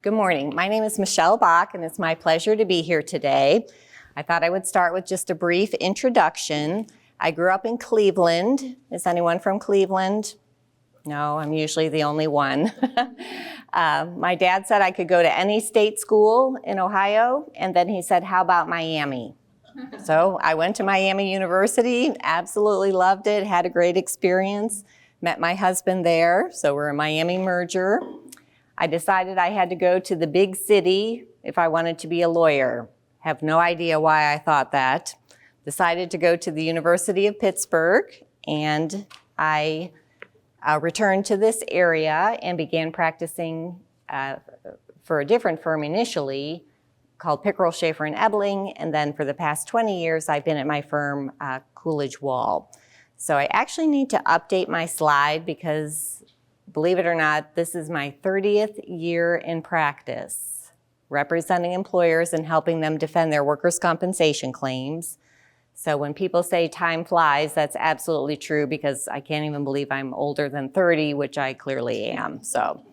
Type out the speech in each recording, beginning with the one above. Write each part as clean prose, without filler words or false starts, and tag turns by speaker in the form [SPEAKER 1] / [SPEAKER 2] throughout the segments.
[SPEAKER 1] Good morning. My name is Michelle Bach, and it's my pleasure to be here today. I thought I would start with just a brief introduction. I grew up in Cleveland. Is anyone from Cleveland? No, I'm usually the only one. My dad said I could go to any state school in Ohio, and then he said, how about Miami? So I went to Miami University, absolutely loved it, had a great experience, met my husband there, so we're a Miami merger. I decided I had to go to the big city if I wanted to be a lawyer. Have no idea why I thought that. Decided to go to the University of Pittsburgh, and I returned to this area and began practicing for a different firm initially called Pickrell, Schaefer & Ebling, and then for the past 20 years I've been at my firm, Coolidge Wall. So I actually need to update my slide because, believe it or not, this is my 30th year in practice, representing employers and helping them defend their workers' compensation claims. So when people say time flies, that's absolutely true because I can't even believe I'm older than 30, which I clearly am. So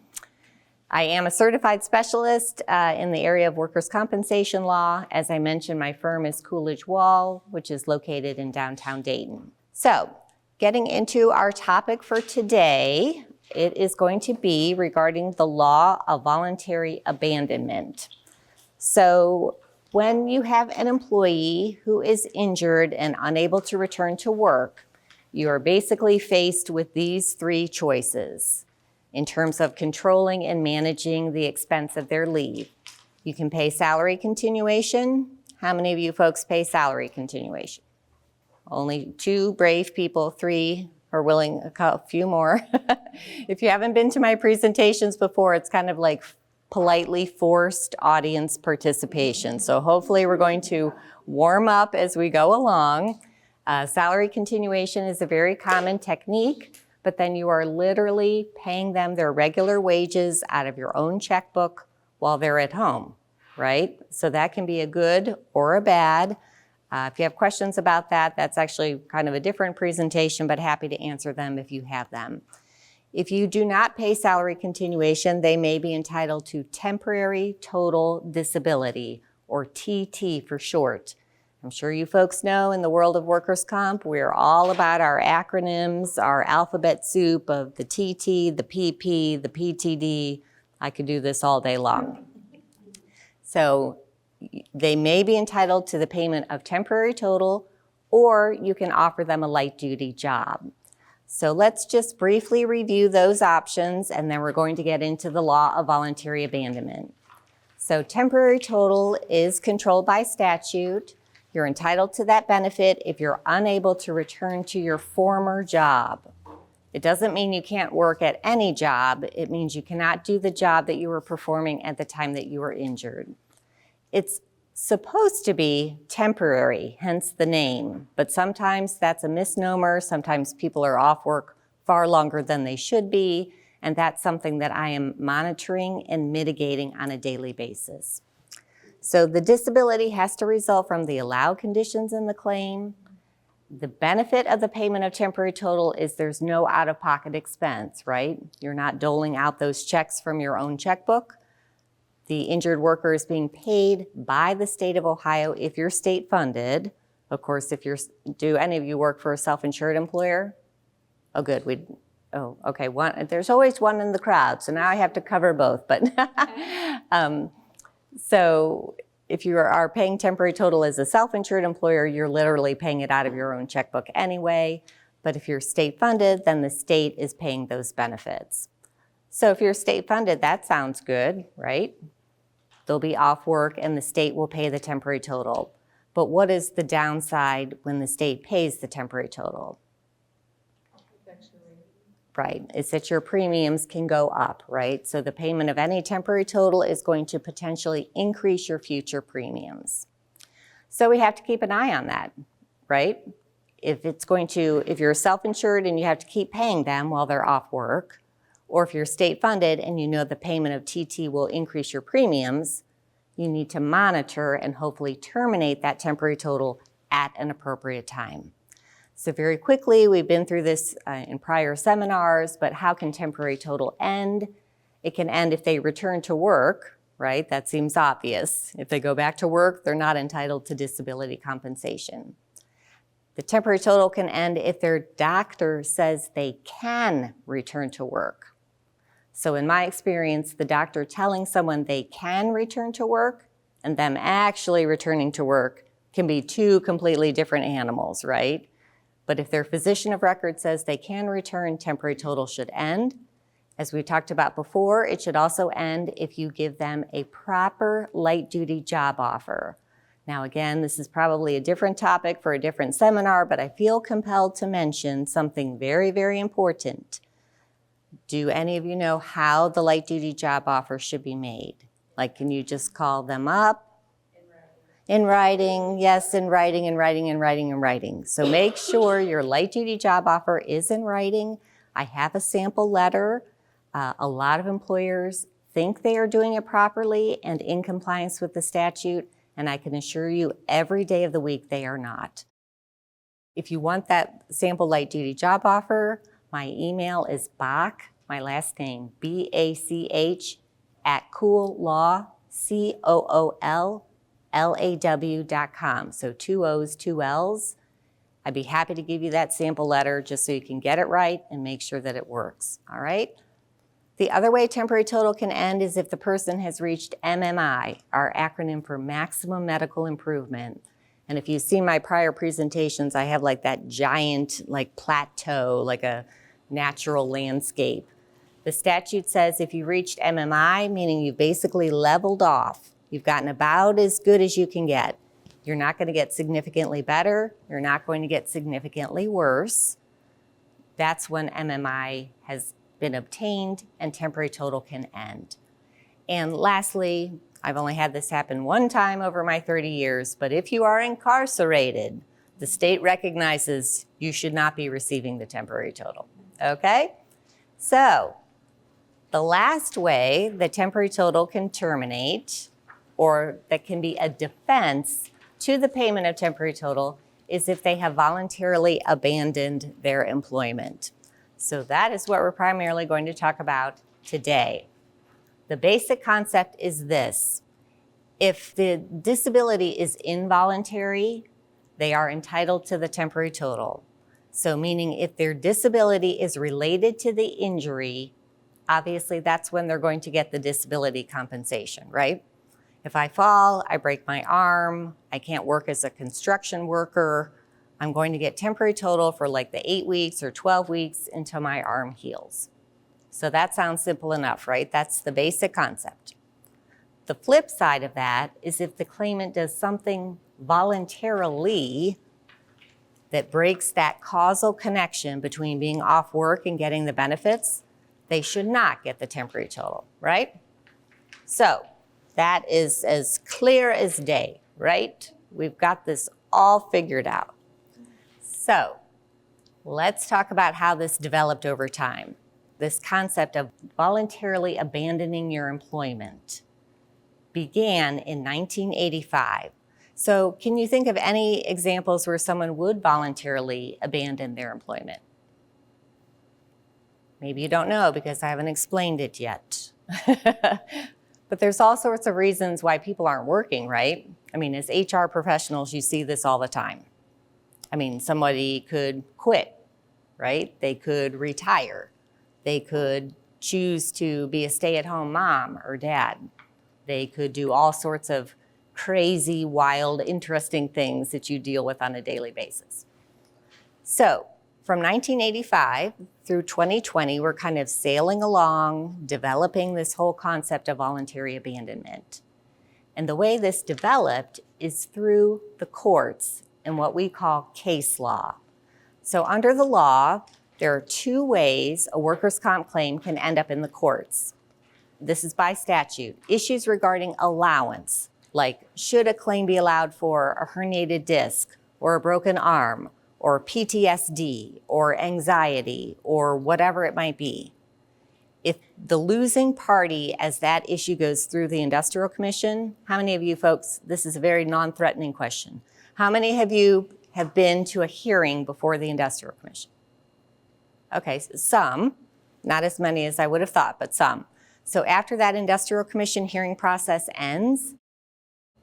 [SPEAKER 1] I am a certified specialist in the area of workers' compensation law. As I mentioned, my firm is Coolidge Wall, which is located in downtown Dayton. So getting into our topic for today, it is going to be regarding the law of voluntary abandonment. So when you have an employee who is injured and unable to return to work, you are basically faced with these three choices in terms of controlling and managing the expense of their leave. You can pay salary continuation. How many of you folks pay salary continuation? Only 2 brave people, 3 are willing, a few more. If you haven't been to my presentations before, it's kind of like politely forced audience participation. So hopefully we're going to warm up as we go along. Salary continuation is a very common technique, but then you are literally paying them their regular wages out of your own checkbook while they're at home, right? So that can be a good or a bad. If you have questions about that, that's actually kind of a different presentation, but happy to answer them if you have them. If you do not pay salary continuation, they may be entitled to temporary total disability, or TT for short. I'm sure you folks know in the world of workers' comp, we're all about our acronyms, our alphabet soup of the TT, the PP, the PTD. I could do this all day long. So they may be entitled to the payment of temporary total, or you can offer them a light duty job. So let's just briefly review those options, and then we're going to get into the law of voluntary abandonment. So temporary total is controlled by statute. You're entitled to that benefit if you're unable to return to your former job. It doesn't mean you can't work at any job. It means you cannot do the job that you were performing at the time that you were injured. It's supposed to be temporary, hence the name, but sometimes that's a misnomer. Sometimes people are off work far longer than they should be, and that's something that I am monitoring and mitigating on a daily basis. So the disability has to result from the allowed conditions in the claim. The benefit of the payment of temporary total is there's no out-of-pocket expense, right? You're not doling out those checks from your own checkbook. The injured worker is being paid by the state of Ohio if you're state funded. Of course, if do any of you work for a self-insured employer? Oh, good. Okay. There's always one in the crowd, so now I have to cover both. But so if you are paying temporary total as a self-insured employer, you're literally paying it out of your own checkbook anyway. But if you're state funded, then the state is paying those benefits. So if you're state funded, that sounds good, right? They'll be off work and the state will pay the temporary total. But what is the downside when the state pays the temporary total? Right, it's that your premiums can go up, right? So the payment of any temporary total is going to potentially increase your future premiums. So we have to keep an eye on that, right? If you're self-insured and you have to keep paying them while they're off work, or if you're state funded and you know the payment of TT will increase your premiums, you need to monitor and hopefully terminate that temporary total at an appropriate time. So very quickly, we've been through this in prior seminars, but how can temporary total end? It can end if they return to work, right? That seems obvious. If they go back to work, they're not entitled to disability compensation. The temporary total can end if their doctor says they can return to work. So in my experience, the doctor telling someone they can return to work and them actually returning to work can be two completely different animals, right? But if their physician of record says they can return, temporary total should end. As we talked about before, it should also end if you give them a proper light-duty job offer. Now again, this is probably a different topic for a different seminar, but I feel compelled to mention something very, very important. Do any of you know how the light-duty job offer should be made? Like, can you just call them up? In writing, yes, in writing, in writing, in writing, in writing. So make sure your light-duty job offer is in writing. I have a sample letter. A lot of employers think they are doing it properly and in compliance with the statute, and I can assure you every day of the week they are not. If you want that sample light-duty job offer, my email is Bach, my last name, B-A-C-H, @CoolLaw.com. So 2 O's, 2 L's. I'd be happy to give you that sample letter just so you can get it right and make sure that it works, all right? The other way temporary total can end is if the person has reached MMI, our acronym for Maximum Medical Improvement. And if you've seen my prior presentations, I have like that giant like plateau, like a natural landscape. The statute says if you reached MMI, meaning you basically leveled off, you've gotten about as good as you can get. You're not going to get significantly better. You're not going to get significantly worse. That's when MMI has been obtained and temporary total can end. And lastly, I've only had this happen one time over my 30 years, but if you are incarcerated, the state recognizes you should not be receiving the temporary total, okay? So, the last way the temporary total can terminate, or that can be a defense to the payment of temporary total, is if they have voluntarily abandoned their employment. So that is what we're primarily going to talk about today. The basic concept is this. If the disability is involuntary, they are entitled to the temporary total. So meaning if their disability is related to the injury, obviously that's when they're going to get the disability compensation, right? If I fall, I break my arm, I can't work as a construction worker, I'm going to get temporary total for like the 8 weeks or 12 weeks until my arm heals. So that sounds simple enough, right? That's the basic concept. The flip side of that is if the claimant does something voluntarily that breaks that causal connection between being off work and getting the benefits, they should not get the temporary total, right? So that is as clear as day, right? We've got this all figured out. So let's talk about how this developed over time. This concept of voluntarily abandoning your employment began in 1985. So can you think of any examples where someone would voluntarily abandon their employment? Maybe you don't know because I haven't explained it yet. But there's all sorts of reasons why people aren't working, right? I mean, as HR professionals, you see this all the time. I mean, somebody could quit, right? They could retire. They could choose to be a stay-at-home mom or dad. They could do all sorts of crazy, wild, interesting things that you deal with on a daily basis. So from 1985 through 2020, we're kind of sailing along, developing this whole concept of voluntary abandonment. And the way this developed is through the courts and what we call case law. So under the law, there are 2 ways a workers' comp claim can end up in the courts. This is by statute. Issues regarding allowance, like should a claim be allowed for a herniated disc or a broken arm or PTSD or anxiety or whatever it might be. If the losing party, as that issue goes through the Industrial Commission, how many of you folks, this is a very non-threatening question, how many of you have been to a hearing before the Industrial Commission? Okay, some, not as many as I would have thought, but some. So after that industrial commission hearing process ends,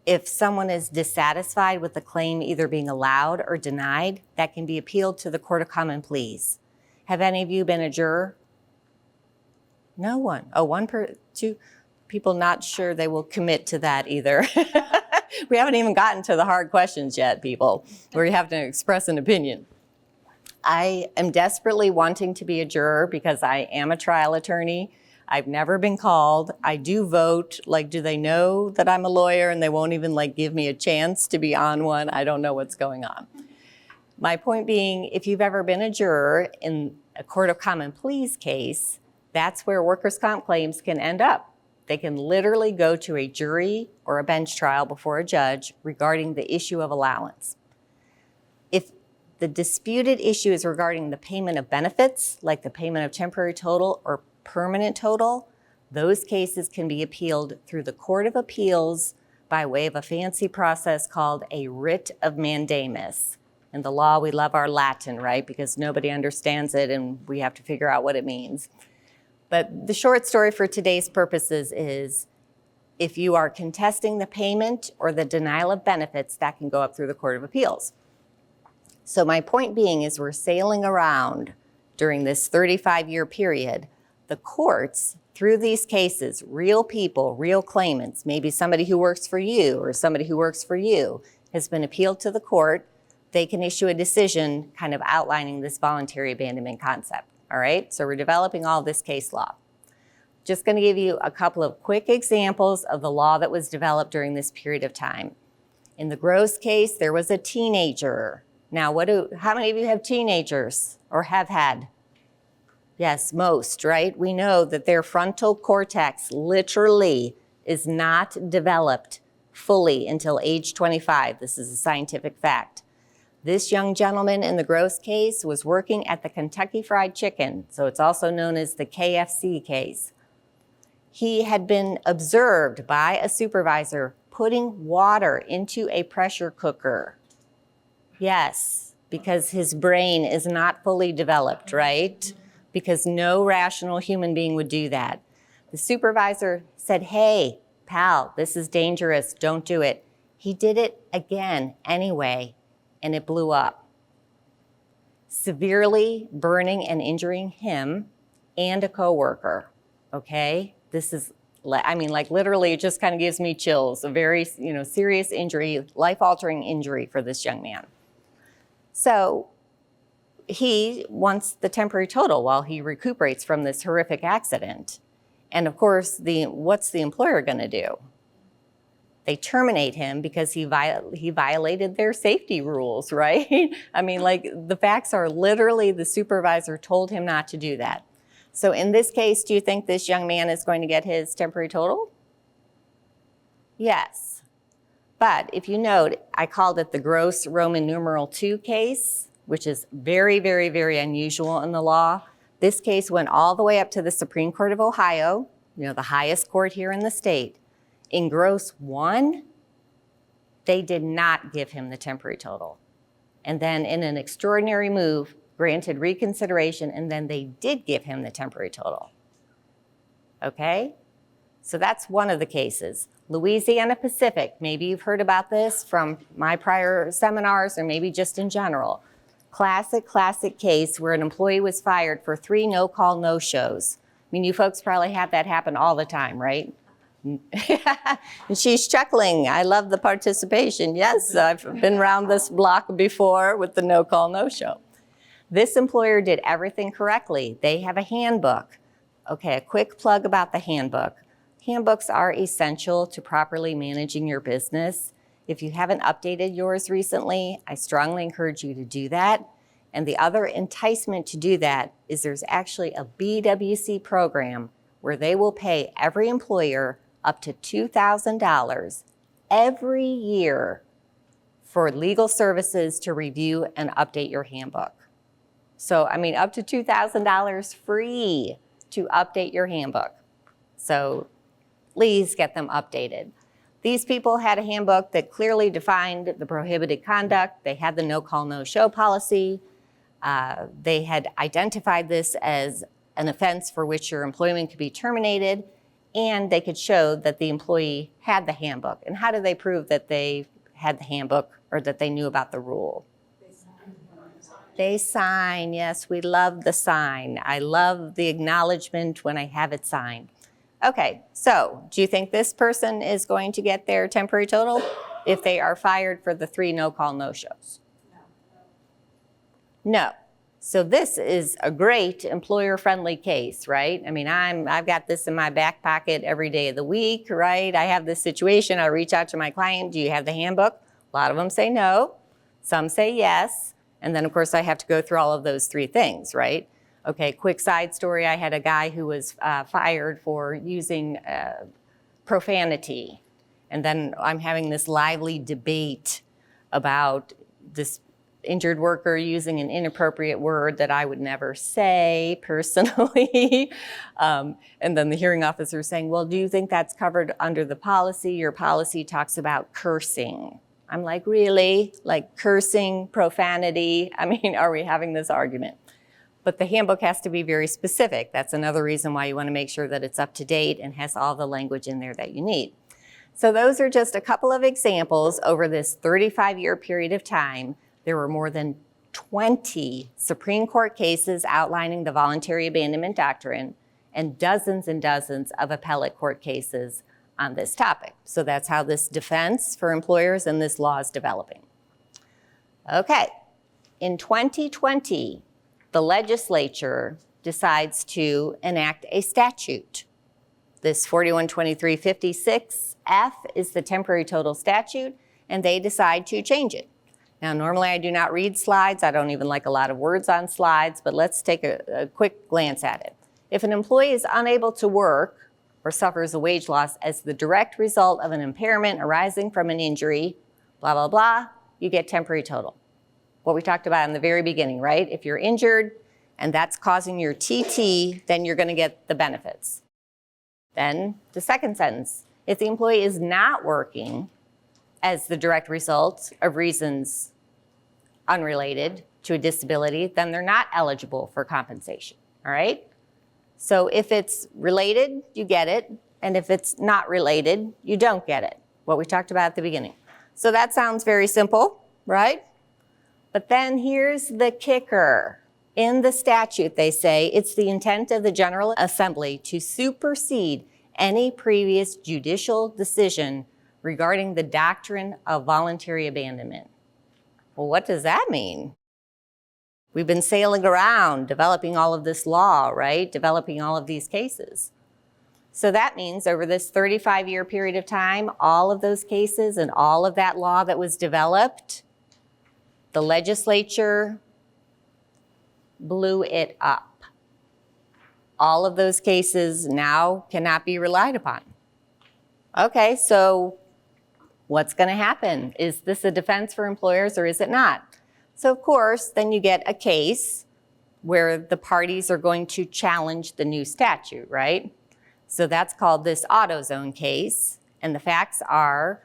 [SPEAKER 1] if someone is dissatisfied with the claim either being allowed or denied, that can be appealed to the Court of Common Pleas. Have any of you been a juror? No one. Oh, two people not sure they will commit to that either. We haven't even gotten to the hard questions yet, people, where you have to express an opinion. I am desperately wanting to be a juror because I am a trial attorney. I've never been called. I do vote. Like, do they know that I'm a lawyer and they won't even give me a chance to be on one? I don't know what's going on. My point being, if you've ever been a juror in a Court of Common Pleas case, that's where workers' comp claims can end up. They can literally go to a jury or a bench trial before a judge regarding the issue of allowance. If the disputed issue is regarding the payment of benefits, like the payment of temporary total or permanent total, those cases can be appealed through the Court of Appeals by way of a fancy process called a writ of mandamus. In the law, we love our Latin, right? Because nobody understands it and we have to figure out what it means. But the short story for today's purposes is if you are contesting the payment or the denial of benefits, that can go up through the Court of Appeals. So my point being is we're sailing around during this 35-year period. The courts, through these cases, real people, real claimants, maybe somebody who works for you or somebody who works for you, has been appealed to the court. They can issue a decision kind of outlining this voluntary abandonment concept. All right, so we're developing all this case law. Just going to give you a couple of quick examples of the law that was developed during this period of time. In the Gross case, there was a teenager. Now, how many of you have teenagers or have had? Yes, most, right? We know that their frontal cortex literally is not developed fully until age 25. This is a scientific fact. This young gentleman in the Gross case was working at the Kentucky Fried Chicken, so it's also known as the KFC case. He had been observed by a supervisor putting water into a pressure cooker. Yes, because his brain is not fully developed, right? Because no rational human being would do that. The supervisor said, "Hey, pal, this is dangerous, don't do it." He did it again anyway, and it blew up, severely burning and injuring him and a coworker, okay? This is, literally, it just kind of gives me chills. A very, serious injury, life-altering injury for this young man. So he wants the temporary total while he recuperates from this horrific accident. And of course, what's the employer gonna do? They terminate him because he violated their safety rules, right? The facts are literally the supervisor told him not to do that. So in this case, do you think this young man is going to get his temporary total? Yes. But if you note, I called it the Gross Roman numeral II case, which is very, very, very unusual in the law. This case went all the way up to the Supreme Court of Ohio, the highest court here in the state. In Gross 1, they did not give him the temporary total. And then in an extraordinary move, granted reconsideration, and then they did give him the temporary total. Okay? So that's one of the cases. Louisiana Pacific, maybe you've heard about this from my prior seminars or maybe just in general. Classic case where an employee was fired for 3 no-call, no-shows. You folks probably have that happen all the time, right? And she's chuckling. I love the participation. Yes, I've been around this block before with the no-call, no-show. This employer did everything correctly. They have a handbook. Okay, a quick plug about the handbook. Handbooks are essential to properly managing your business. If you haven't updated yours recently, I strongly encourage you to do that. And the other enticement to do that is there's actually a BWC program where they will pay every employer up to $2,000 every year for legal services to review and update your handbook. So, up to $2,000 free to update your handbook. So please get them updated. These people had a handbook that clearly defined the prohibited conduct. They had the no-call, no-show policy. They had identified this as an offense for which your employment could be terminated. and they could show that the employee had the handbook. And how do they prove that they had the handbook or that they knew about the rule? They sign. Yes, we love the sign. I love the acknowledgement when I have it signed. Okay, so do you think this person is going to get their temporary total if they are fired for the 3 no-call, no-shows? No. So this is a great employer-friendly case, right? I mean, I've got this in my back pocket every day of the week, right? I have this situation. I reach out to my client. Do you have the handbook? A lot of them say no. Some say yes. And then, of course, I have to go through all of those 3 things, right? Okay, quick side story. I had a guy who was fired for using profanity. And then I'm having this lively debate about this injured worker using an inappropriate word that I would never say personally. And then the hearing officer saying, well, do you think that's covered under the policy? Your policy talks about cursing. I'm like, really? Like cursing, profanity? I mean, are we having this argument? But the handbook has to be very specific. That's another reason why you want to make sure that it's up to date and has all the language in there that you need. So those are just a couple of examples. Over this 35-year period of time, there were more than 20 Supreme Court cases outlining the voluntary abandonment doctrine and dozens of appellate court cases on this topic. So that's how this defense for employers and this law is developing. Okay, in 2020, the legislature decides to enact a statute. This 412356F is the temporary total statute, and they decide to change it. Now, normally I do not read slides. I don't even like a lot of words on slides, but let's take a quick glance at it. If an employee is unable to work or suffers a wage loss as the direct result of an impairment arising from an injury, blah, blah, blah, you get temporary total. What we talked about in the very beginning, right? If you're injured and that's causing your TT, then you're going to get the benefits. Then the second sentence, if the employee is not working as the direct result of reasons unrelated to a disability, then they're not eligible for compensation, all right? So if it's related, you get it, and if it's not related, you don't get it, what we talked about at the beginning. So that sounds very simple, right? But then here's the kicker. In the statute, they say it's the intent of the General Assembly to supersede any previous judicial decision regarding the doctrine of voluntary abandonment. Well, what does that mean? We've been sailing around developing all of this law, right? Developing all of these cases. So that means over this 35-year period of time, all of those cases and all of that law that was developed, the legislature blew it up. All of those cases now cannot be relied upon. Okay, so what's going to happen? Is this a defense for employers or is it not? So of course, then you get a case where the parties are going to challenge the new statute, right? So that's called this AutoZone case. And the facts are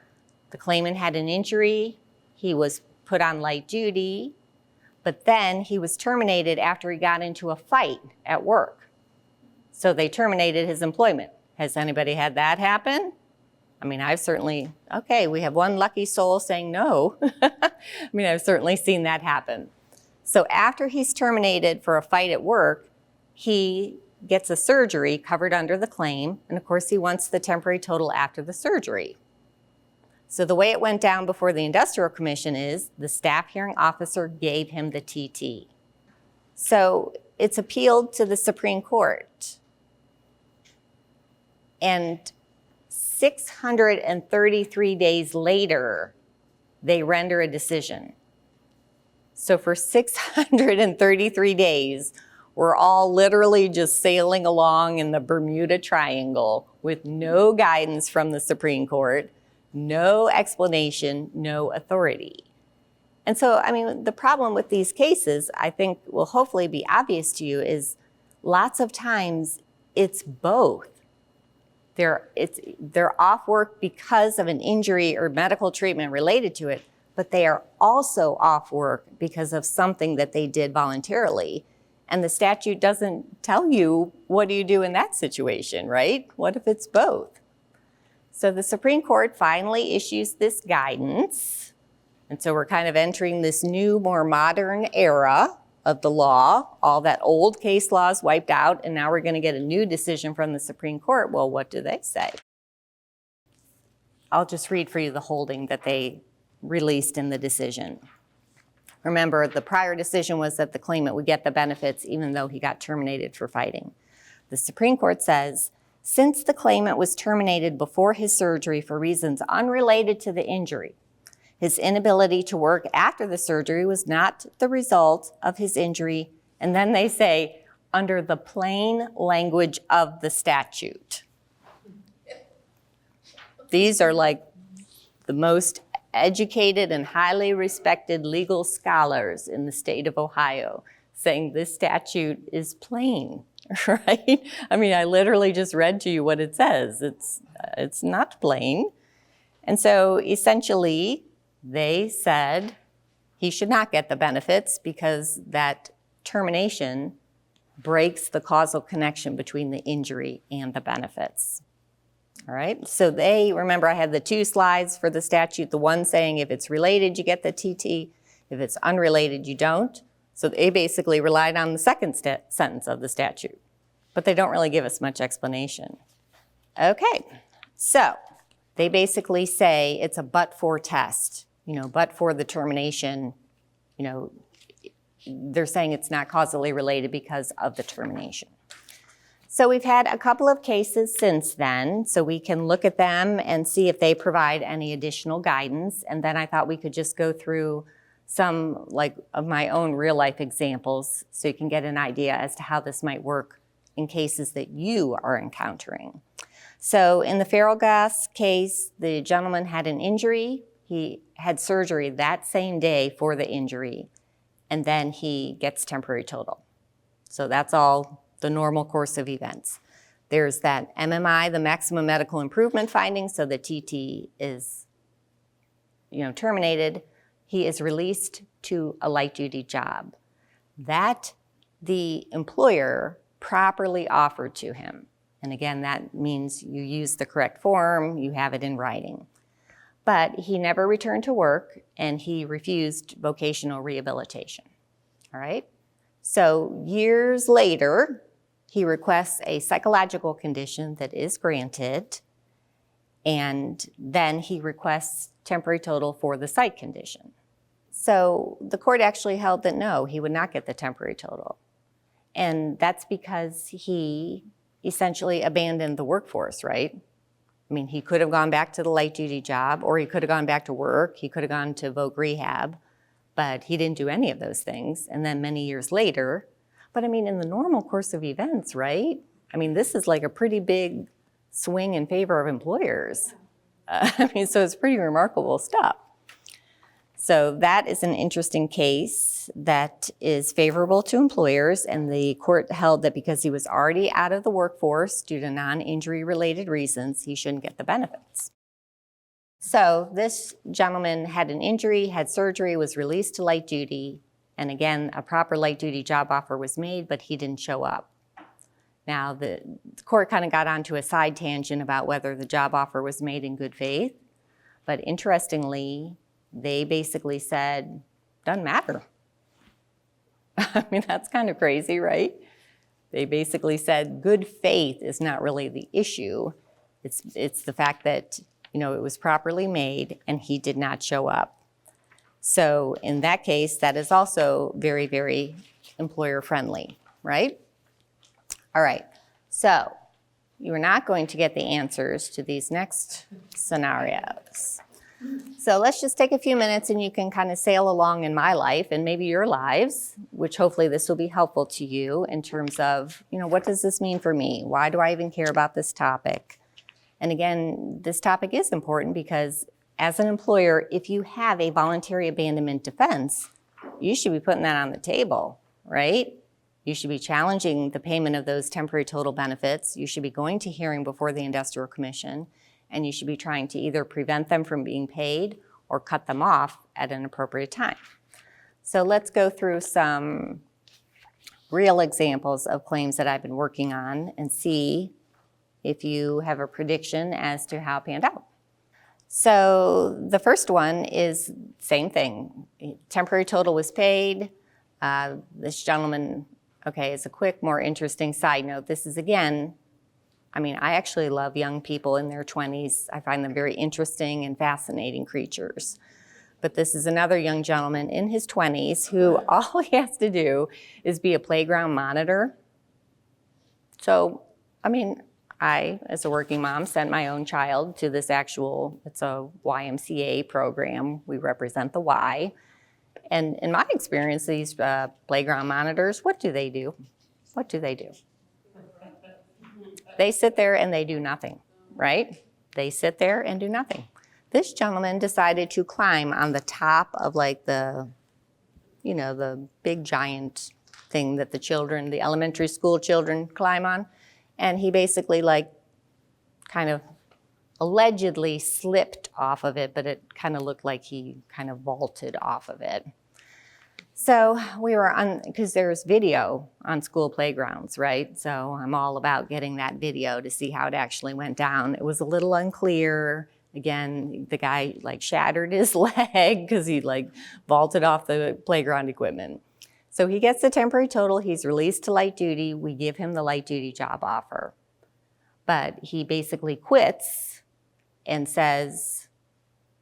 [SPEAKER 1] the claimant had an injury, he was put on light duty, but then he was terminated after he got into a fight at work. So they terminated his employment. Has anybody had that happen? I mean, I've certainly, okay, we have one lucky soul saying no. I mean, I've certainly seen that happen. So after he's terminated for a fight at work, he gets a surgery covered under the claim, and of course he wants the temporary total after the surgery. So the way it went down before the Industrial Commission is the staff hearing officer gave him the TT. So it's appealed to the Supreme Court. And 633 days later, they render a decision. So for 633 days, we're all literally just sailing along in the Bermuda Triangle with no guidance from the Supreme Court, no explanation, no authority. And so, I mean, the problem with these cases, I think will hopefully be obvious to you, is lots of times it's both. They're off work because of an injury or medical treatment related to it, but they are also off work because of something that they did voluntarily. And the statute doesn't tell you what do you do in that situation, right? What if it's both? So the Supreme Court finally issues this guidance. And so we're kind of entering this new, more modern era of the law. All that old case law is wiped out, and now we're going to get a new decision from the Supreme Court. Well, what do they say? I'll just read for you the holding that they released in the decision. Remember, the prior decision was that the claimant would get the benefits even though he got terminated for fighting. The Supreme Court says, since the claimant was terminated before his surgery for reasons unrelated to the injury, his inability to work after the surgery was not the result of his injury. And then they say, under the plain language of the statute. These are like the most educated and highly respected legal scholars in the state of Ohio saying this statute is plain, right? I mean, I literally just read to you what it says. It's not plain. And so essentially, they said he should not get the benefits because that termination breaks the causal connection between the injury and the benefits. All right, so remember I had the two slides for the statute, the one saying if it's related, you get the TT, if it's unrelated, you don't. So they basically relied on the second sentence of the statute, but they don't really give us much explanation. Okay, so they basically say it's a but-for test, but for the termination, they're saying it's not causally related because of the termination. So we've had a couple of cases since then, so we can look at them and see if they provide any additional guidance. And then I thought we could just go through some of my own real life examples so you can get an idea as to how this might work in cases that you are encountering. So in the Farrell-Gass case, the gentleman had an injury. He had surgery that same day for the injury, and then he gets temporary total. So that's all the normal course of events. There's that MMI, the maximum medical improvement finding, so the TT is terminated. He is released to a light duty job that the employer properly offered to him. And again, that means you use the correct form, you have it in writing. But he never returned to work and he refused vocational rehabilitation. All right? So years later, he requests a psychological condition that is granted, and then he requests temporary total for the psych condition. So the court actually held that no, he would not get the temporary total. And that's because he essentially abandoned the workforce, right? I mean, he could have gone back to the light duty job, or he could have gone back to work, he could have gone to voc rehab, but he didn't do any of those things. And then many years later, but I mean, in the normal course of events, right? I mean, this is like a pretty big swing in favor of employers. So it's pretty remarkable stuff. So that is an interesting case that is favorable to employers, and the court held that because he was already out of the workforce due to non-injury related reasons, he shouldn't get the benefits. So this gentleman had an injury, had surgery, was released to light duty, and again, a proper light duty job offer was made, but he didn't show up. Now, the court kind of got onto a side tangent about whether the job offer was made in good faith, but interestingly, they basically said, doesn't matter. I mean, that's kind of crazy, right? They basically said good faith is not really the issue. It's the fact that, it was properly made and he did not show up. So in that case, that is also very, very employer friendly, right? All right, so you are not going to get the answers to these next scenarios. So let's just take a few minutes and you can kind of sail along in my life and maybe your lives, which hopefully this will be helpful to you in terms of, what does this mean for me? Why do I even care about this topic? And again, this topic is important because as an employer, if you have a voluntary abandonment defense, you should be putting that on the table, right? You should be challenging the payment of those temporary total benefits. You should be going to hearing before the Industrial Commission, and you should be trying to either prevent them from being paid or cut them off at an appropriate time. So let's go through some real examples of claims that I've been working on and see if you have a prediction as to how it panned out. So the first one is same thing. Temporary total was paid. This gentleman, okay, as a quick, more interesting side note, this is again, I mean, I actually love young people in their 20s. I find them very interesting and fascinating creatures. But this is another young gentleman in his 20s who all he has to do is be a playground monitor. So, I mean, I, as a working mom, sent my own child to this it's a YMCA program. We represent the Y. And in my experience, these playground monitors, what do they do? What do they do? They sit there and they do nothing, right? They sit there and do nothing. This gentleman decided to climb on the top of like the big giant thing that the elementary school children climb on. And he basically kind of allegedly slipped off of it, but it kind of looked like he kind of vaulted off of it. So we were because there's video on school playgrounds, right? So I'm all about getting that video to see how it actually went down. It was a little unclear. Again, the guy shattered his leg because he vaulted off the playground equipment. So he gets the temporary total. He's released to light duty. We give him the light duty job offer. But he basically quits and says,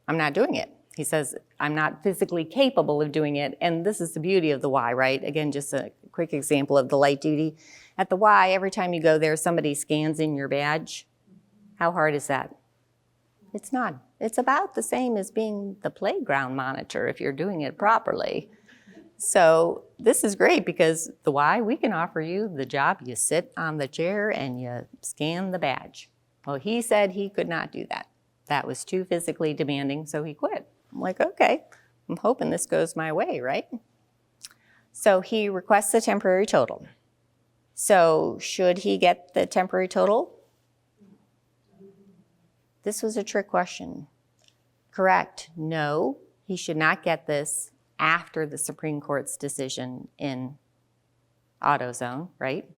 [SPEAKER 1] I'm not doing it. He says, I'm not physically capable of doing it. And this is the beauty of the Y, right? Again, just a quick example of the light duty. At the Y, every time you go there, somebody scans in your badge. How hard is that? It's not. It's about the same as being the playground monitor if you're doing it properly. So this is great because the Y, we can offer you the job. You sit on the chair and you scan the badge. Well, he said he could not do that. That was too physically demanding, so he quit. I'm like, okay, I'm hoping this goes my way, right? So he requests the temporary total. So should he get the temporary total? This was a trick question. Correct. No, he should not get this after the Supreme Court's decision in AutoZone, right?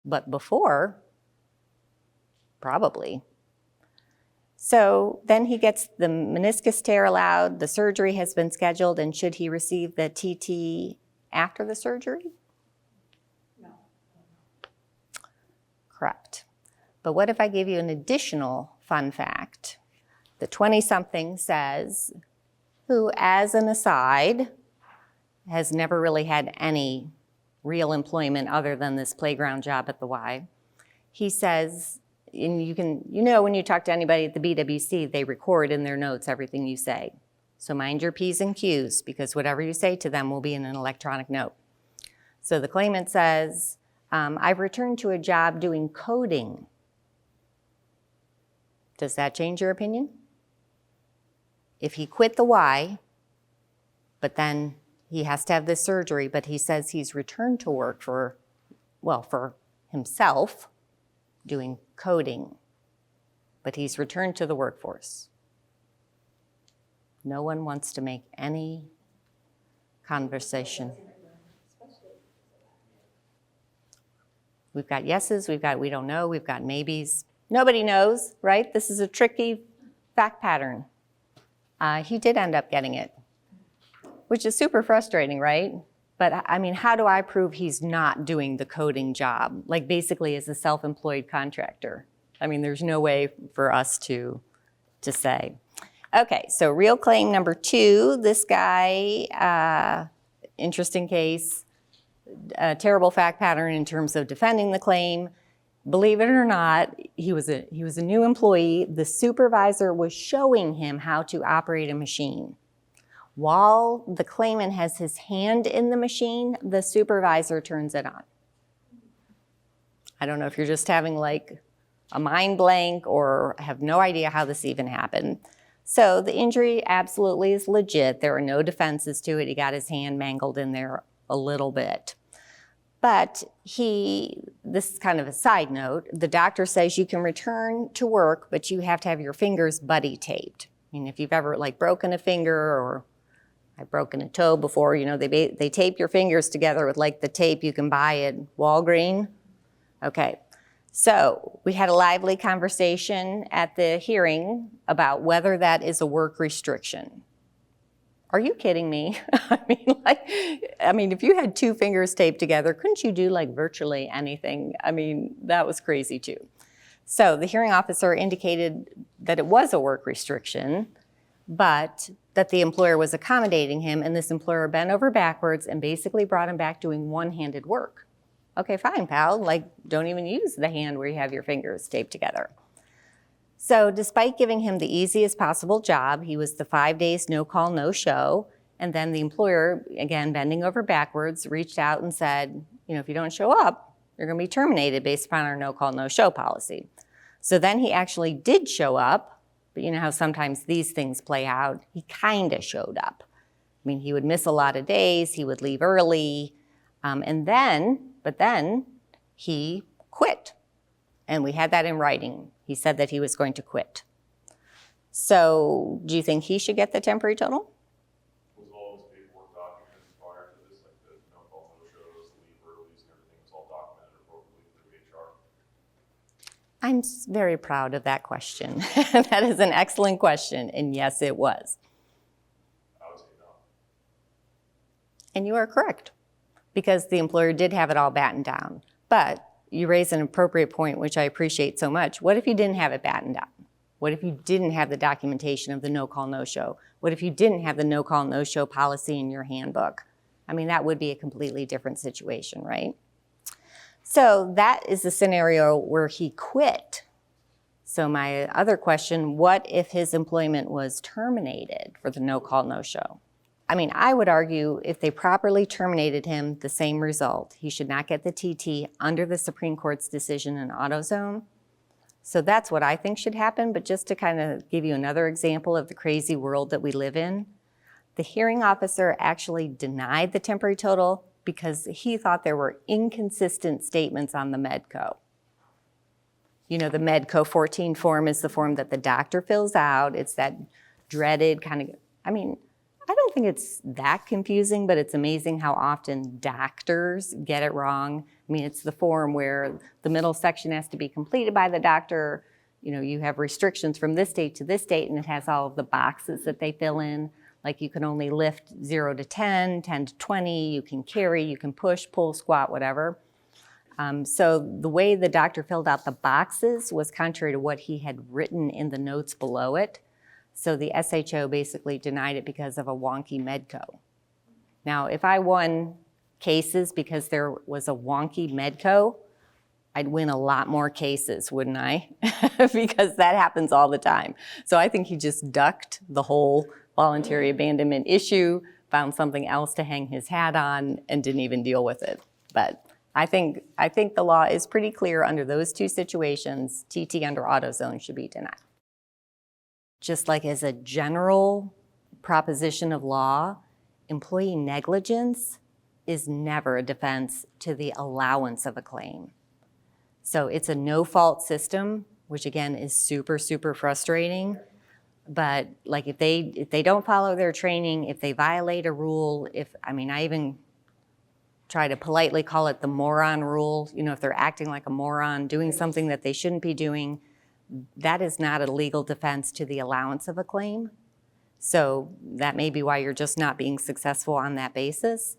[SPEAKER 1] But before, probably. So then he gets the meniscus tear allowed, the surgery has been scheduled, and should he receive the TT after the surgery? No. Correct. But what if I give you an additional fun fact? The 20-something says, who, as an aside, has never really had any real employment other than this playground job at the Y. He says, and when you talk to anybody at the BWC, they record in their notes everything you say. So mind your P's and Q's because whatever you say to them will be in an electronic note. So the claimant says, I've returned to a job doing coding. Does that change your opinion? If he quit the Y, but then he has to have this surgery, but he says he's returned to work for himself, doing coding, but he's returned to the workforce. No one wants to make any conversation. We've got yeses, we don't know, we've got maybes. Nobody knows, right? This is a tricky fact pattern. He did end up getting it, which is super frustrating, right? But I mean, how do I prove he's not doing the coding job? Basically as a self-employed contractor. I mean, there's no way for us to say. Okay, so real claim number 2, this guy, interesting case, a terrible fact pattern in terms of defending the claim. Believe it or not, he was a new employee. The supervisor was showing him how to operate a machine. While the claimant has his hand in the machine, the supervisor turns it on. I don't know if you're just having a mind blank or have no idea how this even happened. So the injury absolutely is legit. There are no defenses to it. He got his hand mangled in there a little bit. But this is kind of a side note, the doctor says you can return to work, but you have to have your fingers buddy taped. I mean, if you've ever broken a finger or I've broken a toe before. They tape your fingers together with like the tape you can buy at Walgreens. Okay, so we had a lively conversation at the hearing about whether that is a work restriction. Are you kidding me? I mean, if you had two fingers taped together, couldn't you do like virtually anything? I mean, that was crazy too. So the hearing officer indicated that it was a work restriction, but that the employer was accommodating him, and this employer bent over backwards and basically brought him back doing one-handed work. Okay, fine, pal, like don't even use the hand where you have your fingers taped together. So despite giving him the easiest possible job, he was the 5 days no call, no show, and then the employer, again, bending over backwards, reached out and said, if you don't show up, you're gonna be terminated based upon our no call, no show policy. So then he actually did show up, but you know how sometimes these things play out, he kinda showed up. I mean, he would miss a lot of days, he would leave early, but then he quit. And we had that in writing. He said that he was going to quit. So do you think he should get the temporary total?
[SPEAKER 2] Was all his paperwork documented prior to this, like the no call, no shows, the leave earlies and everything was all documented appropriately through HR?
[SPEAKER 1] I'm very proud of that question. That is an excellent question, and yes, it was.
[SPEAKER 2] I would say no.
[SPEAKER 1] And you are correct, because the employer did have it all battened down. But you raise an appropriate point, which I appreciate so much. What if you didn't have it battened down? What if you didn't have the documentation of the no call, no show? What if you didn't have the no call, no show policy in your handbook? I mean, that would be a completely different situation, right? So that is the scenario where he quit. So my other question, what if his employment was terminated for the no call, no show? I mean, I would argue if they properly terminated him, the same result. He should not get the TT under the Supreme Court's decision in AutoZone. So that's what I think should happen. But just to kind of give you another example of the crazy world that we live in, the hearing officer actually denied the temporary total because he thought there were inconsistent statements on the Medco. The Medco 14 form is the form that the doctor fills out. It's that dreaded kind of, I don't think it's that confusing, but it's amazing how often doctors get it wrong. It's the form where the middle section has to be completed by the doctor. You have restrictions from this date to this date, and it has all of the boxes that they fill in. Like you can only lift 0 to 10, 10 to 20, you can carry, you can push, pull, squat, whatever. So the way the doctor filled out the boxes was contrary to what he had written in the notes below it. So the SHO basically denied it because of a wonky Medco. Now, if I won cases because there was a wonky Medco, I'd win a lot more cases, wouldn't I? Because that happens all the time. So I think he just ducked the whole voluntary abandonment issue, found something else to hang his hat on, and didn't even deal with it. But I think the law is pretty clear under those two situations, TT under AutoZone should be denied. Just like as a general proposition of law, employee negligence is never a defense to the allowance of a claim. So it's a no-fault system, which again is super, super frustrating. But like if they don't follow their training, if they violate a rule, I even try to politely call it the moron rule, if they're acting like a moron, doing something that they shouldn't be doing, that is not a legal defense to the allowance of a claim. So that may be why you're just not being successful on that basis.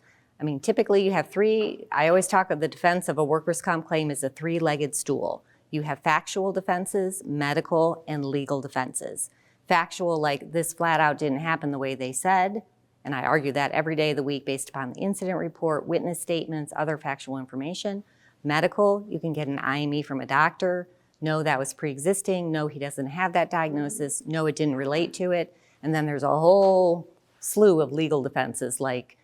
[SPEAKER 1] Typically you have I always talk of the defense of a workers' comp claim as a three-legged stool. You have factual defenses, medical, and legal defenses. Factual, like this flat out didn't happen the way they said, and I argue that every day of the week based upon the incident report, witness statements, other factual information. Medical, you can get an IME from a doctor. No, that was pre-existing. No, he doesn't have that diagnosis. No, it didn't relate to it. And then there's a whole slew of legal defenses like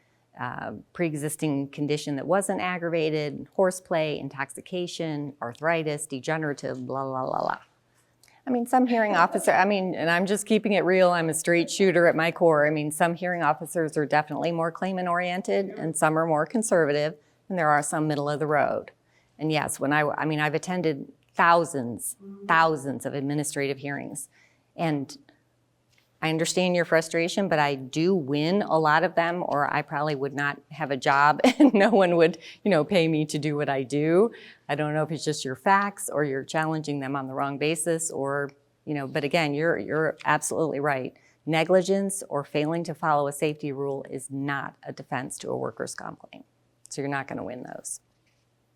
[SPEAKER 1] pre-existing condition that wasn't aggravated, horseplay, intoxication, arthritis, degenerative, blah, blah, blah, blah. Some hearing officer, and I'm just keeping it real, I'm a straight shooter at my core. Some hearing officers are definitely more claimant oriented and some are more conservative, and there are some middle of the road. And yes, when I've attended thousands of administrative hearings. And I understand your frustration, but I do win a lot of them, or I probably would not have a job and no one would, pay me to do what I do. I don't know if it's just your facts or you're challenging them on the wrong basis, or, but again, you're absolutely right. Negligence or failing to follow a safety rule is not a defense to a workers' comp claim. So you're not going to win those.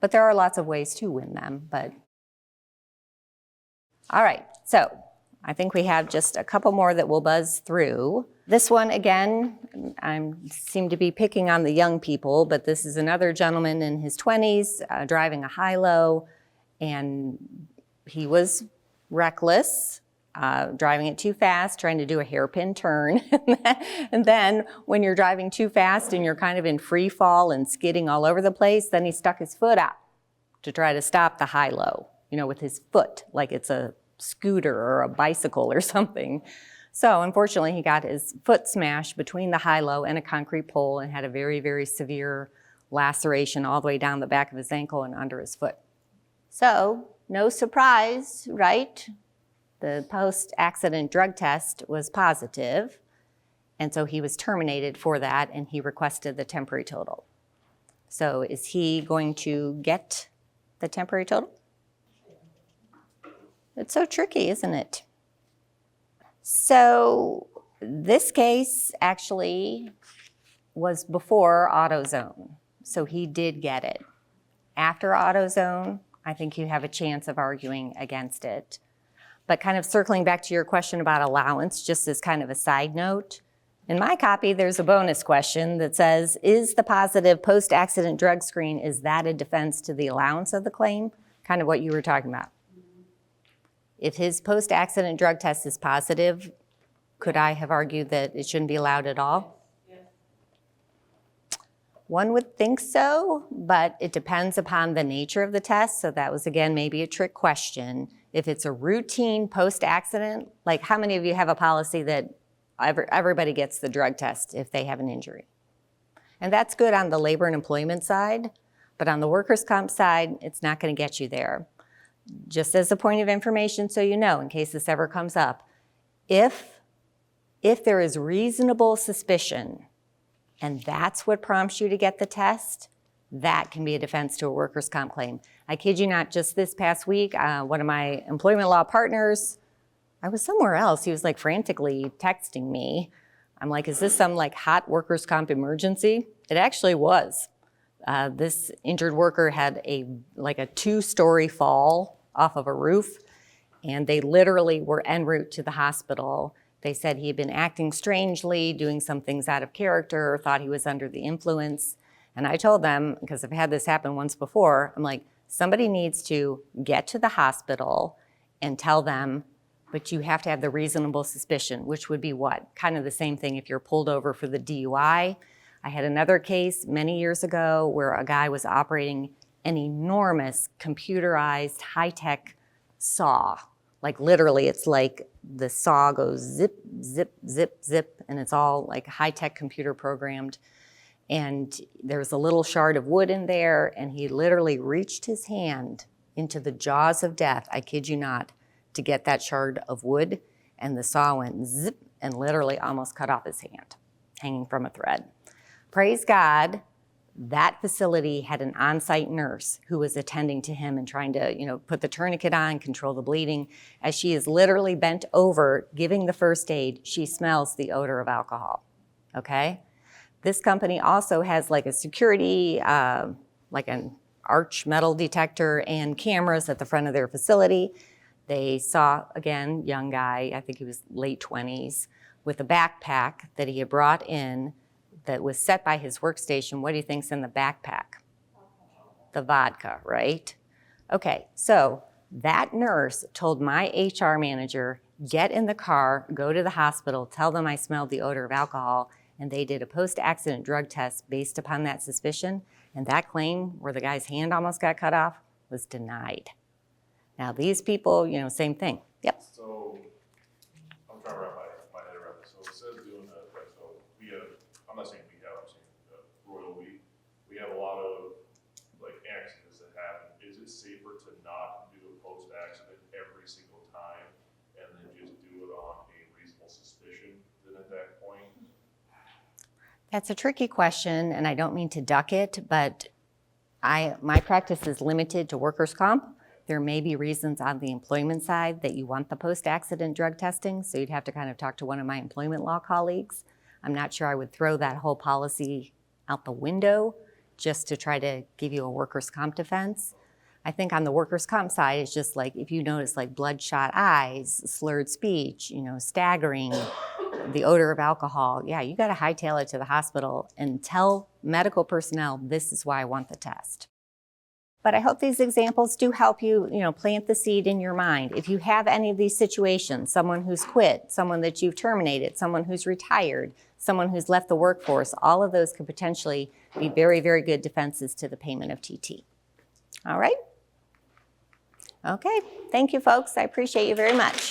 [SPEAKER 1] But there are lots of ways to win them, but. All right, so I think we have just a couple more that we'll buzz through. This one, again, I seem to be picking on the young people, but this is another gentleman in his 20s driving a high-low, and he was reckless, driving it too fast, trying to do a hairpin turn. And then when you're driving too fast and you're kind of in free fall and skidding all over the place, then he stuck his foot out to try to stop the high-low, with his foot, like it's a scooter or a bicycle or something. So unfortunately, he got his foot smashed between the high-low and a concrete pole and had a very, very severe laceration all the way down the back of his ankle and under his foot. So no surprise, right? The post-accident drug test was positive, and so he was terminated for that, and he requested the temporary total. So is he going to get the temporary total? It's so tricky, isn't it? So this case actually was before AutoZone, so he did get it. After AutoZone, I think you have a chance of arguing against it. But kind of circling back to your question about allowance, just as kind of a side note, in my copy, there's a bonus question that says, is the positive post-accident drug screen, is that a defense to the allowance of the claim? Kind of what you were talking about. If his post-accident drug test is positive, could I have argued that it shouldn't be allowed at all? Yes. One would think so, but it depends upon the nature of the test. So that was, again, maybe a trick question. If it's a routine post-accident, like how many of you have a policy that everybody gets the drug test if they have an injury? And that's good on the labor and employment side, but on the workers' comp side, it's not going to get you there. Just as a point of information so you know, in case this ever comes up, if there is reasonable suspicion and that's what prompts you to get the test, that can be a defense to a workers' comp claim. I kid you not, just this past week, one of my employment law partners, I was somewhere else, he was like frantically texting me. I'm like, is this some like hot workers' comp emergency? It actually was. This injured worker had a 2-story fall off of a roof, and they literally were en route to the hospital. They said he had been acting strangely, doing some things out of character, thought he was under the influence. And I told them, because I've had this happen once before, I'm like, somebody needs to get to the hospital and tell them, but you have to have the reasonable suspicion, which would be what? Kind of the same thing if you're pulled over for the DUI. I had another case many years ago where a guy was operating an enormous computerized high-tech saw. Like literally, it's like the saw goes zip, zip, zip, zip, and it's all like high-tech computer programmed. And there's a little shard of wood in there, and he literally reached his hand into the jaws of death, I kid you not, to get that shard of wood, and the saw went zip and literally almost cut off his hand, hanging from a thread. Praise God, that facility had an on-site nurse who was attending to him and trying to, put the tourniquet on, control the bleeding. As she is literally bent over, giving the first aid, she smells the odor of alcohol, okay? This company also has like a security, like an arch metal detector and cameras at the front of their facility. They saw, again, young guy, I think he was late 20s, with a backpack that he had brought in that was set by his workstation. What do you think's in the backpack? The vodka, right? Okay, so that nurse told my HR manager, get in the car, go to the hospital, tell them I smelled the odor of alcohol, and they did a post-accident drug test based upon that suspicion, and that claim where the guy's hand almost got cut off was denied. Now these people, same thing. Yep.
[SPEAKER 2] So I'm trying to wrap my head around this. So it says doing that, right? So we have, I'm not saying we have, I'm saying Royal we have a lot of like accidents that happen. Is it safer to not do a post-accident every single time and then just do it on a reasonable suspicion?
[SPEAKER 1] That's a tricky question, and I don't mean to duck it, but my practice is limited to workers' comp. There may be reasons on the employment side that you want the post-accident drug testing, so you'd have to kind of talk to one of my employment law colleagues. I'm not sure I would throw that whole policy out the window just to try to give you a workers' comp defense. I think on the workers' comp side, it's just like if you notice like bloodshot eyes, slurred speech, staggering, the odor of alcohol, yeah, you got to hightail it to the hospital and tell medical personnel, this is why I want the test. But I hope these examples do help you, plant the seed in your mind. If you have any of these situations, someone who's quit, someone that you've terminated, someone who's retired, someone who's left the workforce, all of those could potentially be very, very good defenses to the payment of TT. All right? Okay, thank you folks. I appreciate you very much.